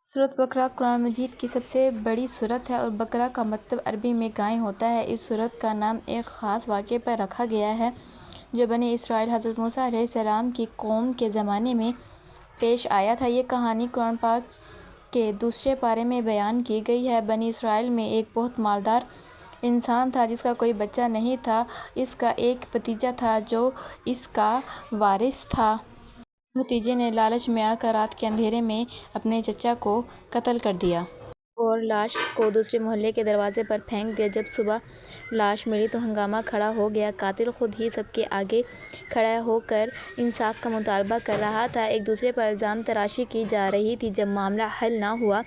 سورۃ بقرہ قرآن مجید کی سب سے بڑی سورت ہے اور بقرہ کا مطلب عربی میں گائے ہوتا ہے۔ اس سورت کا نام ایک خاص واقعے پر رکھا گیا ہے جو بنی اسرائیل حضرت موسیٰ علیہ السلام کی قوم کے زمانے میں پیش آیا تھا۔ یہ کہانی قرآن پاک کے دوسرے پارے میں بیان کی گئی ہے۔ بنی اسرائیل میں ایک بہت مالدار انسان تھا جس کا کوئی بچہ نہیں تھا۔ اس کا ایک بھتیجا تھا جو اس کا وارث تھا۔ بھتیجے نے لالچ میں آ کر رات کے اندھیرے میں اپنے چچا کو قتل کر دیا اور لاش کو دوسرے محلے کے دروازے پر پھینک دیا۔ جب صبح لاش ملی تو ہنگامہ کھڑا ہو گیا۔ قاتل خود ہی سب کے آگے کھڑا ہو کر انصاف کا مطالبہ کر رہا تھا۔ ایک دوسرے پر الزام تراشی کی جا رہی تھی۔ جب معاملہ حل نہ ہوا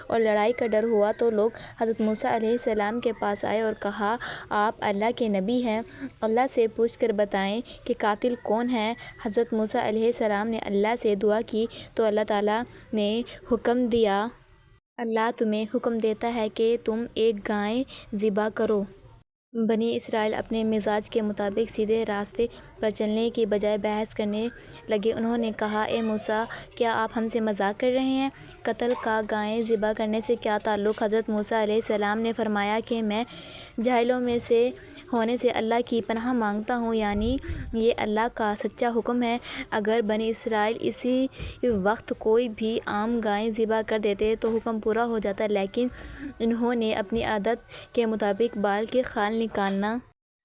اور لڑائی کا ڈر ہوا تو لوگ حضرت موسیٰ علیہ السلام کے پاس آئے اور کہا، آپ اللہ کے نبی ہیں، اللہ سے پوچھ کر بتائیں کہ قاتل کون ہے۔ حضرت موسیٰ علیہ السلام نے اللہ سے دعا کی تو اللہ تعالیٰ نے حکم دیا، اللہ تمہیں حکم دیتا ہے کہ تم ایک گائے ذبح کرو۔ بنی اسرائیل اپنے مزاج کے مطابق سیدھے راستے پر چلنے کی بجائے بحث کرنے لگے۔ انہوں نے کہا، اے موسیٰ، کیا آپ ہم سے مذاق کر رہے ہیں؟ قتل کا گائے ذبح کرنے سے کیا تعلق؟ حضرت موسیٰ علیہ السلام نے فرمایا کہ میں جاہلوں میں سے ہونے سے اللہ کی پناہ مانگتا ہوں، یعنی یہ اللہ کا سچا حکم ہے۔ اگر بنی اسرائیل اسی وقت کوئی بھی عام گائے ذبح کر دیتے تو حکم پورا ہو جاتا، لیکن انہوں نے اپنی عادت کے مطابق بال کی کھال نکالنا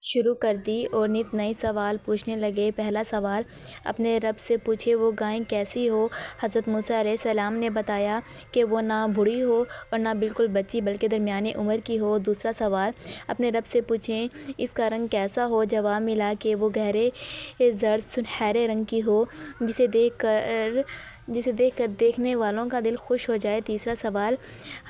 شروع کر دی اور نت نئے سوال پوچھنے لگے۔ پہلا سوال، اپنے رب سے پوچھیں وہ گائے کیسی ہو؟ حضرت موسیٰ علیہ السلام نے بتایا کہ وہ نہ بوڑھی ہو اور نہ بالکل بچی بلکہ درمیانے عمر کی ہو۔ دوسرا سوال، اپنے رب سے پوچھیں اس کا رنگ کیسا ہو؟ جواب ملا کہ وہ گہرے زرد سنہرے رنگ کی ہو جسے دیکھ کر دیکھنے والوں کا دل خوش ہو جائے۔ تیسرا سوال،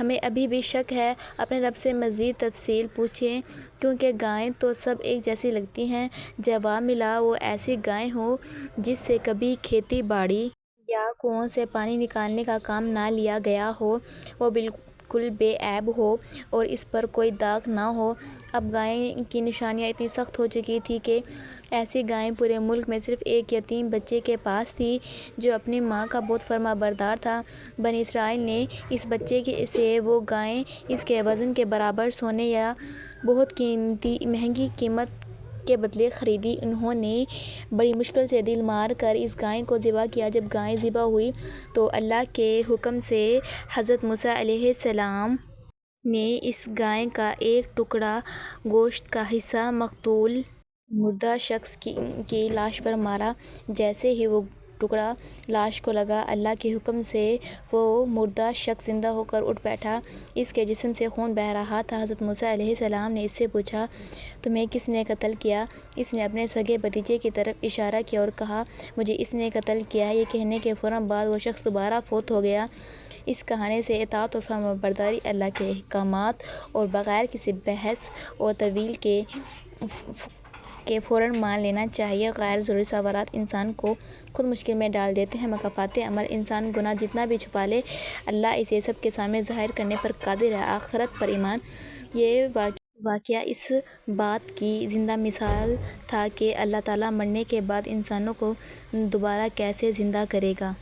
ہمیں ابھی بھی شک ہے، اپنے رب سے مزید تفصیل پوچھیں کیونکہ گائیں تو سب ایک جیسی لگتی ہیں۔ جواب ملا، وہ ایسی گائے ہو جس سے کبھی کھیتی باڑی یا کنووں سے پانی نکالنے کا کام نہ لیا گیا ہو، وہ بالکل بے عیب ہو اور اس پر کوئی داغ نہ ہو۔ اب گائے کی نشانیاں اتنی سخت ہو چکی تھی کہ ایسی گائیں پورے ملک میں صرف ایک یتیم بچے کے پاس تھی جو اپنی ماں کا بہت فرما بردار تھا۔ بنی اسرائیل نے اس بچے سے وہ گائے اس کے وزن کے برابر سونے یا بہت مہنگی قیمت کے بدلے خریدی۔ انہوں نے بڑی مشکل سے دل مار کر اس گائے کو ذبح کیا۔ جب گائے ذبح ہوئی تو اللہ کے حکم سے حضرت موسیٰ علیہ السلام نے اس گائے کا ایک ٹکڑا گوشت کا حصہ مقتول مردہ شخص کی لاش پر مارا۔ جیسے ہی وہ ٹکڑا لاش کو لگا، اللہ کے حکم سے وہ مردہ شخص زندہ ہو کر اٹھ بیٹھا۔ اس کے جسم سے خون بہہ رہا تھا۔ حضرت موسیٰ علیہ السلام نے اس سے پوچھا، تمہیں کس نے قتل کیا؟ اس نے اپنے سگے بھتیجے کی طرف اشارہ کیا اور کہا، مجھے اس نے قتل کیا ہے۔ یہ کہنے کے فوراً بعد وہ شخص دوبارہ فوت ہو گیا۔ اس کہانی سے اطاعت اور فرمانبرداری اللہ کے احکامات اور بغیر کسی بحث و تعویل کے فوراً مان لینا چاہیے۔ غیر ضروری سوالات انسان کو خود مشکل میں ڈال دیتے ہیں۔ مکافات عمل، انسان گناہ جتنا بھی چھپا لے، اللہ اسے سب کے سامنے ظاہر کرنے پر قادر ہے۔ آخرت پر ایمان، یہ واقعہ اس بات کی زندہ مثال تھا کہ اللہ تعالیٰ مرنے کے بعد انسانوں کو دوبارہ کیسے زندہ کرے گا۔